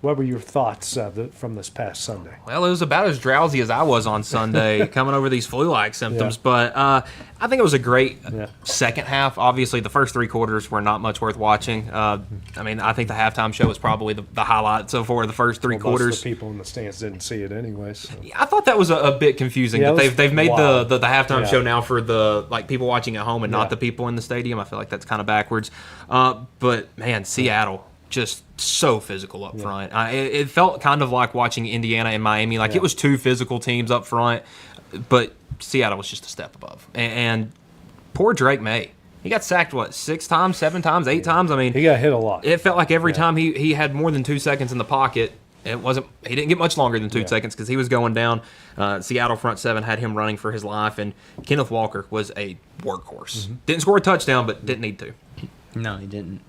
were your thoughts from this past Sunday? Well, it was about as drowsy as I was on Sunday, coming over these flu-like symptoms. But I think it was a great second half. Obviously, the first 3 quarters were not much worth watching. I mean, I think the halftime show was probably the highlight so far. The first 3 quarters. Most of the people in the stands didn't see it anyway. So. I thought that was a bit confusing. That they've made the halftime show now for the people watching at home and not the people in the stadium. I feel like that's kind of backwards. But man, Seattle just so physical up front. It felt kind of like watching Indiana and Miami. Like it was 2 physical teams up front, but Seattle was just a step above. And poor Drake May. He got sacked, 6 times, 7 times, 8 times? I mean, he got hit a lot. It felt like every time he had more than 2 seconds in the pocket, He didn't get much longer than 2 seconds because he was going down. Seattle front seven had him running for his life, and Kenneth Walker was a workhorse. Didn't score a touchdown, but didn't need to. No, he didn't.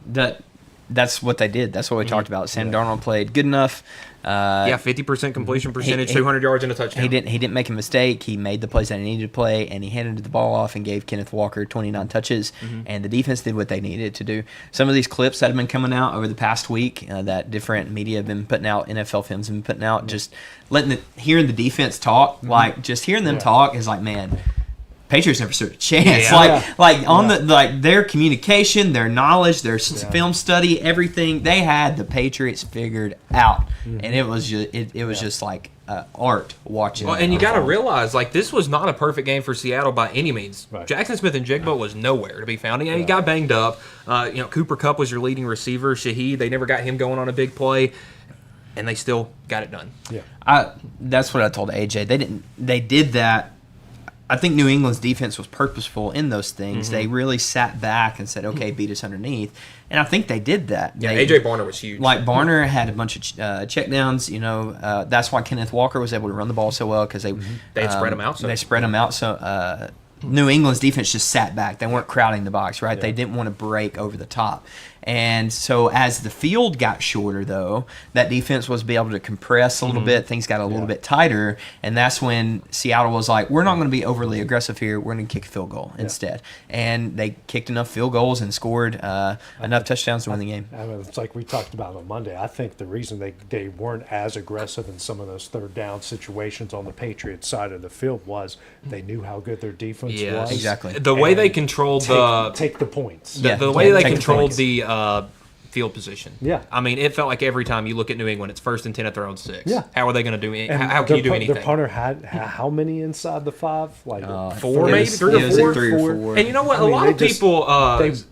That's what they did. That's what we talked about. Sam Darnold played good enough. 50% completion percentage, 200 yards and a touchdown. He didn't make a mistake. He made the plays that he needed to play, and he handed the ball off and gave Kenneth Walker 29 touches. And the defense did what they needed to do. Some of these clips that have been coming out over the past week that different media have been putting out, NFL Films have been putting out, just hearing the defense talk, like just hearing them talk is like, man, Patriots never stood a chance. Their communication, their knowledge, their film study, everything, they had the Patriots figured out, and it was just like art watching. Well, and you got to realize, like, this was not a perfect game for Seattle by any means. Right. Jackson Smith-Njigba was nowhere to be found. He got banged up. Cooper Kupp was your leading receiver. Shaheed, they never got him going on a big play, and they still got it done. Yeah, that's what I told AJ. They did that. I think New England's defense was purposeful in those things. They really sat back and said, okay, beat us underneath. And I think they did that. Yeah, A.J. Barner was huge. Like, Barner had a bunch of checkdowns. That's why Kenneth Walker was able to run the ball so well, because they had spread them out. They spread them out. So New England's defense just sat back. They weren't crowding the box, right? Yeah. They didn't want to break over the top. And so as the field got shorter, though, that defense was able to compress a little bit. Things got a little bit tighter. And that's when Seattle was like, we're not going to be overly aggressive here. We're going to kick a field goal instead. And they kicked enough field goals and scored enough touchdowns to win the game. I mean, it's like we talked about on Monday. I think the reason they weren't as aggressive in some of those third down situations on the Patriots side of the field was they knew how good their defense was. Exactly. The way they controlled take the points. The way they controlled the field position. Yeah. I mean, it felt like every time you look at New England, it's 1st and 10 at their own 6. Yeah. How are they going to do it? How can you do anything? Their punter had how many inside the 5? Like 4, maybe 3 or 4. And you know what? A lot of people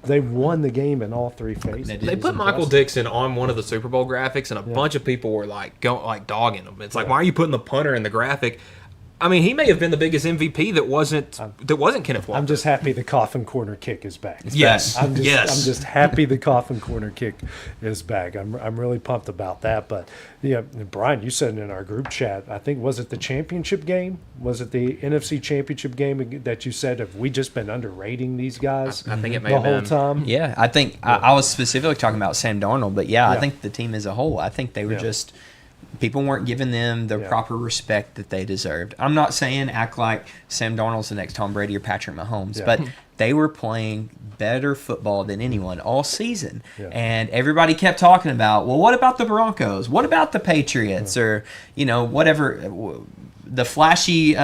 they won the game in all 3 phases. They put Michael Dixon on one of the Super Bowl graphics, and a bunch of people were like dogging him. It's like, why are you putting the punter in the graphic? I mean, he may have been the biggest MVP that wasn't Kenneth Walker. I'm just happy the coffin corner kick is back. Yes. I'm just happy the coffin corner kick is back. I'm really pumped about that. But yeah, Brian, you said in our group chat, I think, was it the championship game? Was it the NFC championship game that you said, have we just been underrating these guys? I think it may have been the whole time. Yeah, I think I was specifically talking about Sam Darnold, but I think the team as a whole, I think they were just. People weren't giving them the proper respect that they deserved. I'm not saying act like Sam Darnold's the next Tom Brady or Patrick Mahomes, but they were playing better football than anyone all season. Yeah. And everybody kept talking about, well, what about the Broncos? What about the Patriots? Or, whatever, the flashy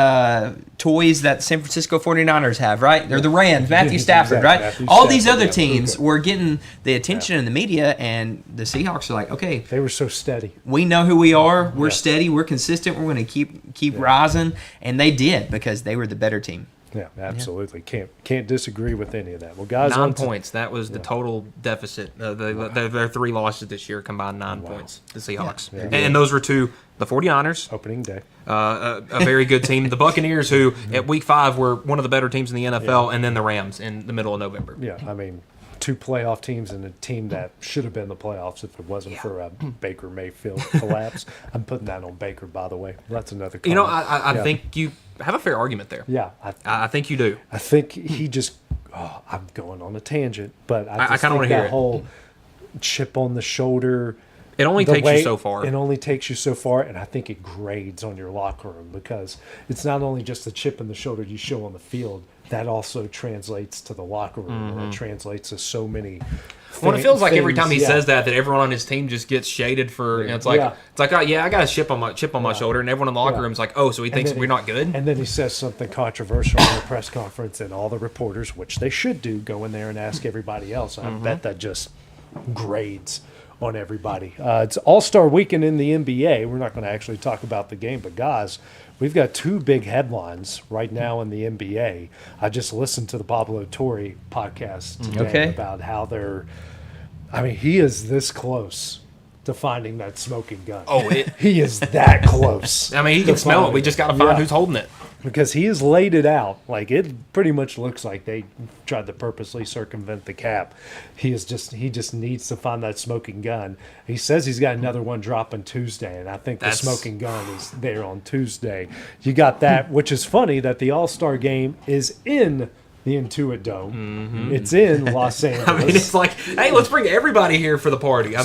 toys that San Francisco 49ers have, right? They're the Rams, Matthew Stafford, right? All these other teams were getting the attention in the media, and the Seahawks are like, okay. They were so steady. We know who we are. We're steady. We're consistent. We're going to keep rising. And they did, because they were the better team. Yeah, absolutely. Can't disagree with any of that. Well, guys, 9 points. That was the total deficit. Their 3 losses this year combined 9 points. The Seahawks, and those were to the 49ers. Opening day. A very good team. The Buccaneers, who at Week 5 were one of the better teams in the NFL, and then the Rams in the middle of November. Yeah, I mean, 2 playoff teams and a team that should have been the playoffs if it wasn't for a Baker Mayfield collapse. I'm putting that on Baker, by the way. That's another comment. I think you have a fair argument there. Yeah. I think you do. I think he just I'm going on a tangent, but I kind of want to hear that whole chip on the shoulder. It only takes you so far. It only takes you so far, and I think it grades on your locker room, because it's not only just the chip in the shoulder you show on the field. That also translates to the locker room, and it translates to so many. Well, it feels like every time he says that everyone on his team just gets shaded for. It's like, I got a chip on my shoulder, and everyone in the locker room is like, oh, so he thinks we're not good. And then he says something controversial in the press conference, and all the reporters, which they should do, go in there and ask everybody else. I bet that just grades on everybody. It's All-Star Weekend in the NBA. We're not going to actually talk about the game, but guys, we've got 2 big headlines right now in the NBA. I just listened to the Pablo Torre podcast today about how he is this close to finding that smoking gun. Oh, he is that close. I mean, he can smell it. We just got to find who's holding it. because he has laid it out. Like, it pretty much looks like they tried to purposely circumvent the cap. He just needs to find that smoking gun. He says he's got another one dropping Tuesday, and I think the smoking gun is there on Tuesday. You got that, which is funny that the All-Star game is in the Intuit Dome. Mm-hmm. It's in Los Angeles. I mean, it's like, hey, let's bring everybody here for the party.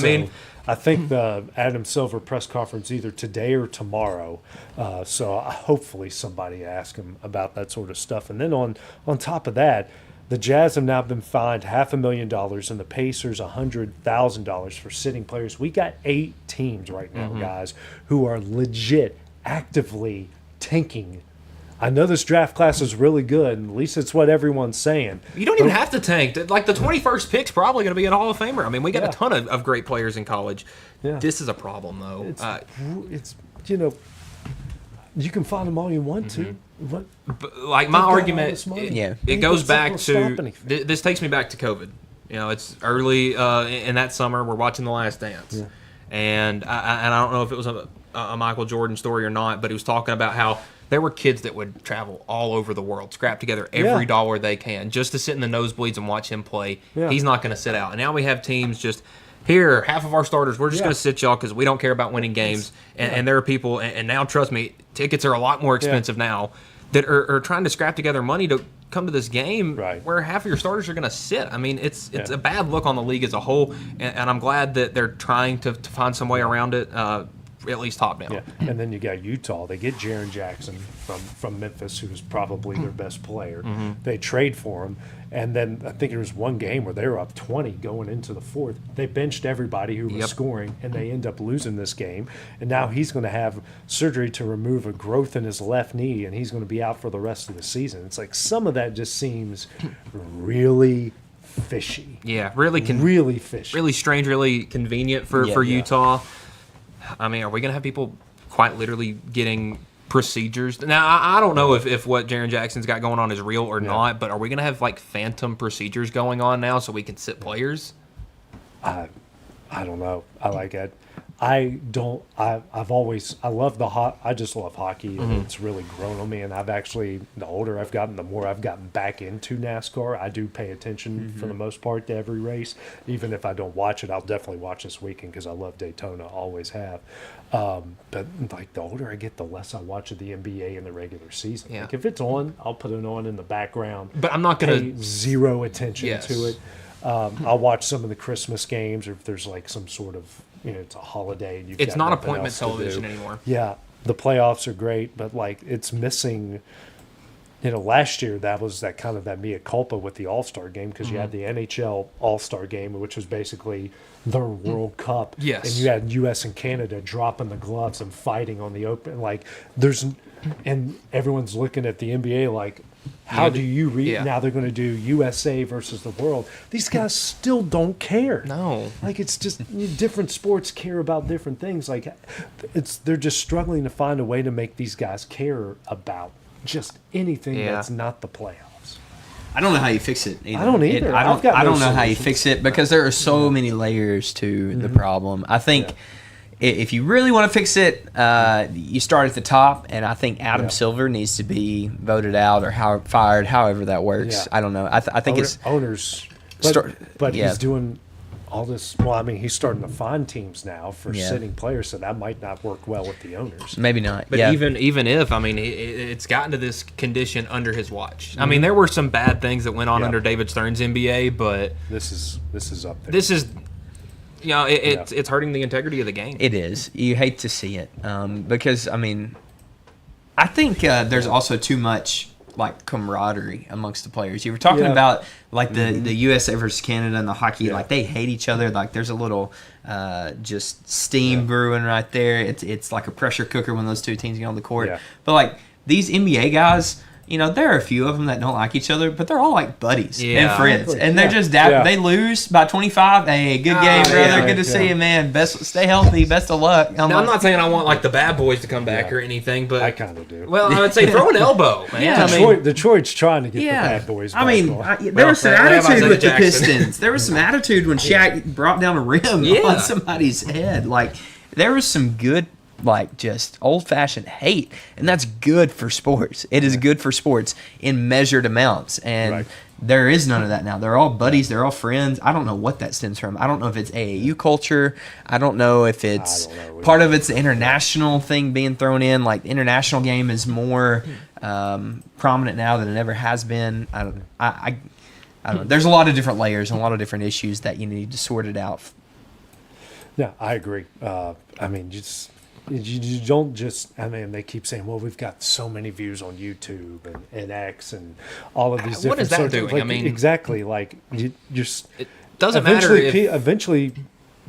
I think the Adam Silver press conference either today or tomorrow. So hopefully somebody asks him about that sort of stuff. And then on top of that, the Jazz have now been fined $500,000 and the Pacers $100,000 for sitting players. We got 8 teams right now, guys, who are legit actively tanking. I know this draft class is really good, and at least it's what everyone's saying. You don't even have to tank. Like, the 21st pick's probably going to be an Hall of Famer. I mean, we got a ton of great players in college. Yeah. This is a problem, though. It's you can find them all you want to. But like, my argument, it goes back to, this takes me back to COVID. It's early in that summer. We're watching The Last Dance. Yeah. And I don't know if it was a Michael Jordan story or not, but he was talking about how there were kids that would travel all over the world, scrap together every dollar they can just to sit in the nosebleeds and watch him play. Yeah. He's not going to sit out. And now we have teams just, here, half of our starters, we're just going to sit y'all because we don't care about winning games. And there are people, and now, trust me, tickets are a lot more expensive now, that are trying to scrap together money to come to this game where half of your starters are going to sit. I mean, it's a bad look on the league as a whole, and I'm glad that they're trying to find some way around it. At least top down. Yeah. And then you got Utah. They get Jaren Jackson from Memphis, who's probably their best player. Mm-hmm. They trade for him. And then I think there was one game where they were up 20 going into the fourth. They benched everybody who was scoring, and they end up losing this game. And now he's going to have surgery to remove a growth in his left knee, and he's going to be out for the rest of the season. It's like some of that just seems really fishy. Yeah, really fishy. Really strange, really convenient for Utah. I mean, are we going to have people quite literally getting procedures? Now, I don't know if what Jaren Jackson's got going on is real or not, but are we going to have, like, phantom procedures going on now so we can sit players? I don't know. I like it. I just love hockey, and it's really grown on me, and the older I've gotten, the more I've gotten back into NASCAR. I do pay attention for the most part to every race. Even if I don't watch it, I'll definitely watch this weekend because I love Daytona, always have. But like, the older I get, the less I watch of the NBA in the regular season. Like, if it's on, I'll put it on in the background. But I'm not going to zero attention to it. I'll watch some of the Christmas games, or if there's like some sort of, it's a holiday. And it's not appointment television anymore. Yeah, the playoffs are great, but like, it's missing. Last year that was that kind of that mea culpa with the All-Star game, because you had the NHL All-Star game, which was basically the World Cup. Yes, and you had U.S. and Canada dropping the gloves and fighting on the open. Like, and everyone's looking at the NBA like, how do you read? Now they're going to do USA versus the world. These guys still don't care. No. Like, it's just different sports care about different things. Like, they're just struggling to find a way to make these guys care about just anything that's not the playoffs. I don't know how you fix it either. I don't either. I don't know how you fix it, because there are so many layers to the problem. I think if you really want to fix it, you start at the top, and I think Adam Silver needs to be voted out or fired, however that works. Yeah. I don't know. I think it's owners, but he's doing all this. Well, I mean, he's starting to find teams now for sitting players, so that might not work well with the owners. Maybe not. But even if, I mean, it's gotten to this condition under his watch. I mean, there were some bad things that went on under David Stern's NBA, but this is up there. This is. It's hurting the integrity of the game. It is. You hate to see it, because, I mean, I think there's also too much, like, camaraderie amongst the players. You were talking about, like, the USA versus Canada and the hockey. Like, they hate each other. Like, there's a little just steam brewing right there. It's like a pressure cooker when those two teams get on the court. Yeah. But, like, these NBA guys, there are a few of them that don't like each other, but they're all like buddies and friends. And they're just they lose by 25. Hey, good game, brother. Good to see you, man. Stay healthy. Best of luck. I'm not saying I want, like, the bad boys to come back or anything, but I kind of do. Well, I would say throw an elbow, man. Detroit's trying to get the bad boys back. I mean, there was some attitude with the Pistons. There was some attitude when Shaq brought down a rim on somebody's head. Like, there was some good like just old-fashioned hate, and that's good for sports. It is good for sports in measured amounts, and there is none of that now. They're all buddies. They're all friends. I don't know what that stems from. I don't know if it's AAU culture. I don't know if it's part of it's the international thing being thrown in. Like the international game is more prominent now than it ever has been. I don't know. There's a lot of different layers and a lot of different issues that you need to sort it out. Yeah, I agree. I mean, you don't just. I mean, they keep saying, "Well, we've got so many views on YouTube and X and all of these." What different is that sorts doing? Like, I mean, exactly. Like you just. It doesn't matter. Eventually,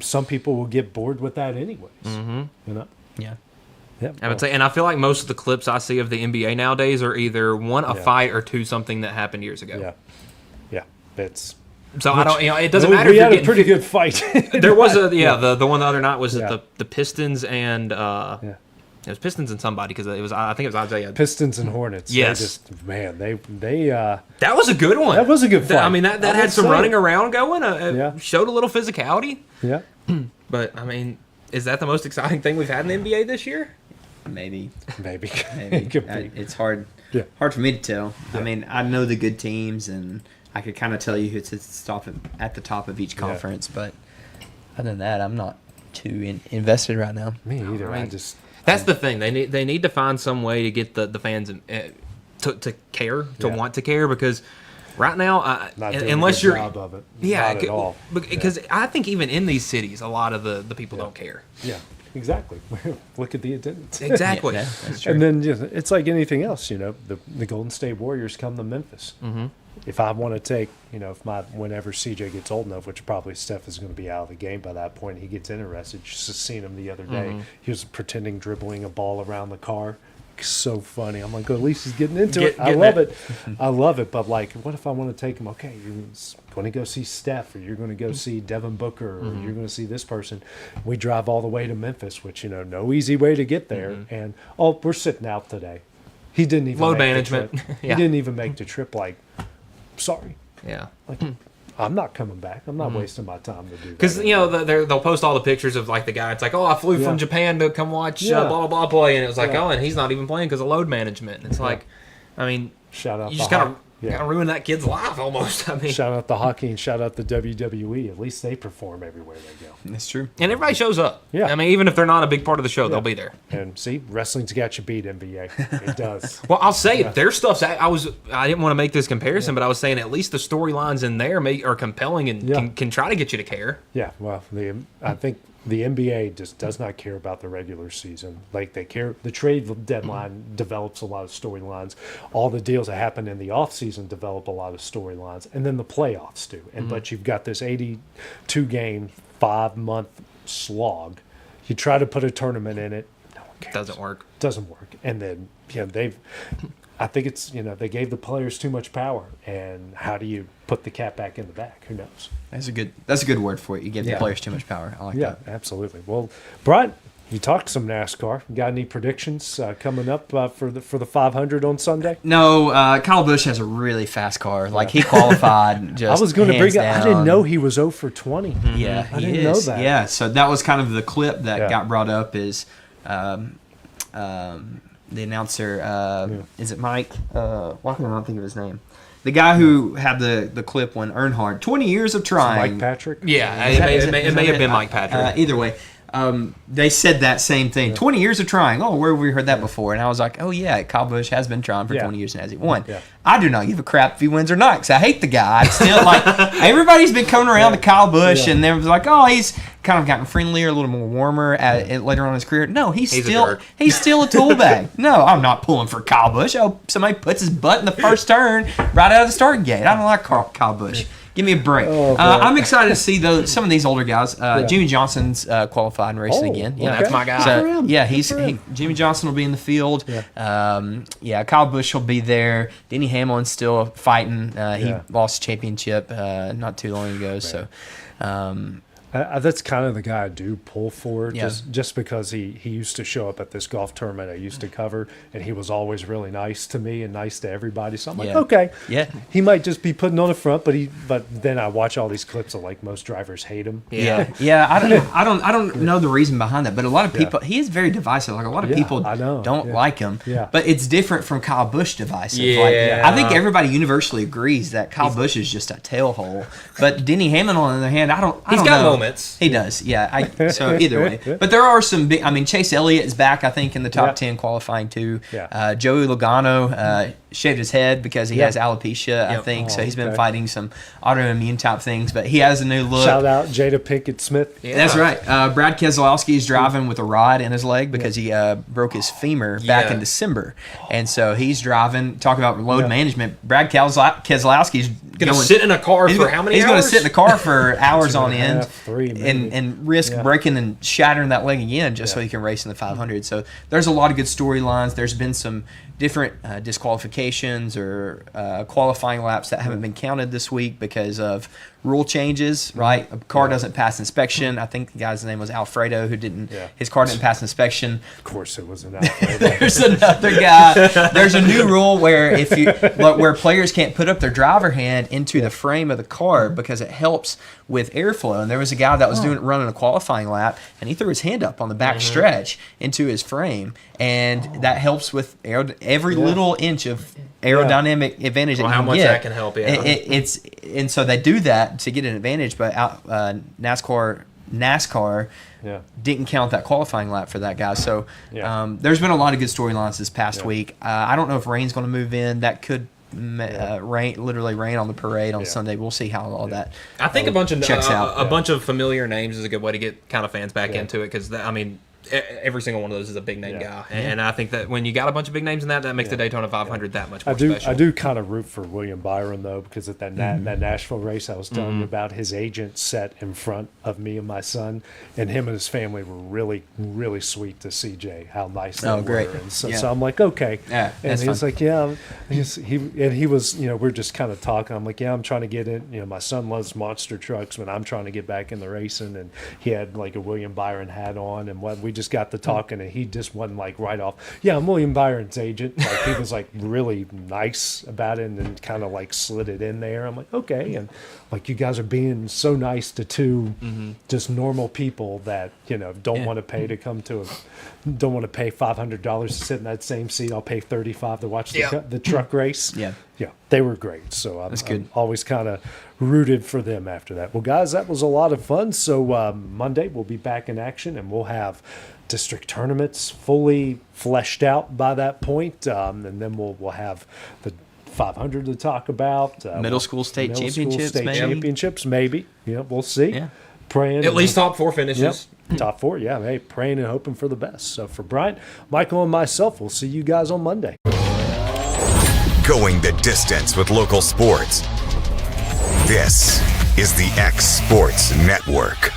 some people will get bored with that, anyways. Mm-hmm. You know. Yeah. Yeah. I would say, and I feel like most of the clips I see of the NBA nowadays are either one a fight or two something that happened years ago. Yeah. Yeah. It's. So I don't, it doesn't matter. We had a pretty good fight. There was the one the other night was the Pistons and it was Pistons and somebody because I think it was Isaiah. Pistons and Hornets. Yes, they that was a good one. That was a good fight. I mean that had some running around going. Showed a little physicality. Yeah, but I mean, is that the most exciting thing we've had in the NBA this year? Maybe. It's hard for me to tell. I mean, I know the good teams and I could kind of tell you who's at the top of each conference, but other than that, I'm not too invested right now. Me either. I mean, that's the thing. They need to find some way to get the fans to care, to want to care, because right now, unless you're job of it, not at all. Because I think even in these cities, a lot of the people don't care. Yeah. Exactly. Look at the attendance. Exactly. That's true. And then it's like anything else, the Golden State Warriors come to Memphis. Mm-hmm. If I want to take, whenever CJ gets old enough, which probably Steph is going to be out of the game by that point, he gets interested. Just seeing him the other day, he was pretending dribbling a ball around the car. So funny. I'm like, at least he's getting into it. I love it. I love it. But like, what if I want to take him? Okay, you're going to go see Steph, or you're going to go see Devin Booker, or you're going to see this person. We drive all the way to Memphis, which no easy way to get there. And we're sitting out today. He didn't even load make management. The trip. He didn't even make the trip. Like, sorry. Yeah. Like, I'm not coming back. I'm not wasting my time to do that. Because, they'll post all the pictures of, like, the guy. It's like, I flew from Japan to come watch blah, blah, blah play. And it was like, and he's not even playing because of load management. And it's like, I mean, shout out you just kind of ruin that kid's life almost. I mean, shout out the hockey and shout out the WWE. At least they perform everywhere they go. That's true. And everybody shows up. Yeah. I mean, even if they're not a big part of the show, they'll be there. And see, wrestling's got you beat, NBA. It does. Well, I'll say their stuff's. I didn't want to make this comparison, but I was saying at least the storylines in there are compelling and can try to get you to care. Yeah. Well, I think the NBA just does not care about the regular season. Like they care. The trade deadline develops a lot of storylines. All the deals that happen in the off season develop a lot of storylines, and then the playoffs do. And but you've got this 82 game, 5-month slog. You try to put a tournament in it. No one cares. Doesn't work. And then I think it's they gave the players too much power. And how do you put the cat back in the bag? Who knows? That's a good word for it. You give the players too much power. I like that. Yeah, absolutely. Well, Bryant, you talked some NASCAR. You got any predictions coming up for the 500 on Sunday? No, Kyle Busch has a really fast car. Like he qualified. I was going to bring up. I didn't know he was 0 for 20. Yeah, I didn't know that. Yeah, so that was kind of the clip that got brought up. Is the announcer? Is it Mike? Why can I not think of his name? The guy who had the clip when Earnhardt, 20 years of trying. Mike Patrick? Yeah, it may have been Mike Patrick. Either way, they said that same thing. 20 years of trying. Oh, where have we heard that before? And I was like, oh, yeah, Kyle Busch has been trying for 20 years and has he won? Yeah. I do not give a crap if he wins or not because I hate the guy. I'd still like everybody's been coming around to Kyle Busch and they was like, oh, he's kind of gotten friendlier, a little more warmer later on in his career. No, he's still a tool bag. No, I'm not pulling for Kyle Busch. Oh, somebody puts his butt in the first turn right out of the starting gate. I don't like Kyle Busch. Give me a break. I'm excited to see some of these older guys. Jimmy Johnson's qualified and racing again. That's my guy. So, Jimmy Johnson will be in the field. Kyle Busch will be there. Denny Hamlin's still fighting. He lost championship not too long ago. So, That's kind of the guy I do pull for, Yeah. just because he used to show up at this golf tournament I used to cover, and he was always really nice to me and nice to everybody. So I'm like, okay, he might just be putting on a front, but then I watch all these clips of like most drivers hate him. Yeah. I don't know the reason behind that, but a lot of people, he is very divisive. Like a lot of people don't like him. Yeah. But it's different from Kyle Busch divisive. Yeah. Like, I think everybody universally agrees that Kyle Busch is just a tailhole. But Denny Hamlin, on the other hand, I don't know. Moments. He does, yeah. So either way, but there are some big. I mean, Chase Elliott is back, I think, in the top 10 qualifying too. Yeah. Joey Logano shaved his head because he has alopecia, I think. So he's been fighting some autoimmune type things, but he has a new look. Shout out Jada Pinkett Smith. Yeah. That's right. Brad Keselowski is driving with a rod in his leg because he broke his femur back in December, and so he's driving. Talk about load management. Brad Keselowski's going to sit in a car for how many hours? He's going to sit in a car for hours on end. 3, and risk breaking and shattering that leg again just so he can race in the 500. So there's a lot of good storylines. There's been some different disqualifications or qualifying laps that haven't been counted this week because of rule changes, right? A car doesn't pass inspection. I think the guy's name was Alfredo who didn't, his car didn't pass inspection. Of course it was an Alfredo. There's another guy. There's a new rule where where players can't put up their driver hand into the frame of the car because it helps with airflow. And there was a guy that was running a qualifying lap, and he threw his hand up on the back stretch into his frame, and that helps with every little inch of aerodynamic advantage that you how can much get. that can help, And so they do that to get an advantage, but NASCAR didn't count that qualifying lap for that guy. So there's been a lot of good storylines this past week. I don't know if rain's going to move in. That could literally rain on the parade on Sunday. We'll see how all that. I think a bunch of checks out. A bunch of familiar names is a good way to get kind of fans back into it because I mean. Every single one of those is a big name guy, and I think that when you got a bunch of big names in that makes the Daytona 500 that much more special. I do kind of root for William Byron though, because at that Nashville race I was telling you about, his agent sat in front of me and my son, and him and his family were really, really sweet to CJ. How nice they were. Great. And so I'm like, okay. And he was like, he was, we're just kind of talking. I'm like, I'm trying to get in. My son loves monster trucks, but I'm trying to get back in the racing, and he had like a William Byron hat on, and we just got to talking, and he just wasn't like right off. I'm William Byron's agent. Like he was like really nice about it, and then kind of like slid it in there. I'm like, okay, and like you guys are being so nice to two just normal people that don't want to pay to come to don't want to pay $500 to sit in that same seat. I'll pay $35 to watch the truck race. They were great. So I'm always kind of rooted for them after that. Well, guys, that was a lot of fun. So Monday we'll be back in action, and we'll have district tournaments fully fleshed out by that point, and then we'll have the 500 to talk about. Middle school state championships, maybe. We'll see. Yeah. Praying at least top 4 finishes. Top 4, Hey, praying and hoping for the best. So for Bryant, Michael, and myself, we'll see you guys on Monday. Going the distance with local sports. This is the X Sports Network.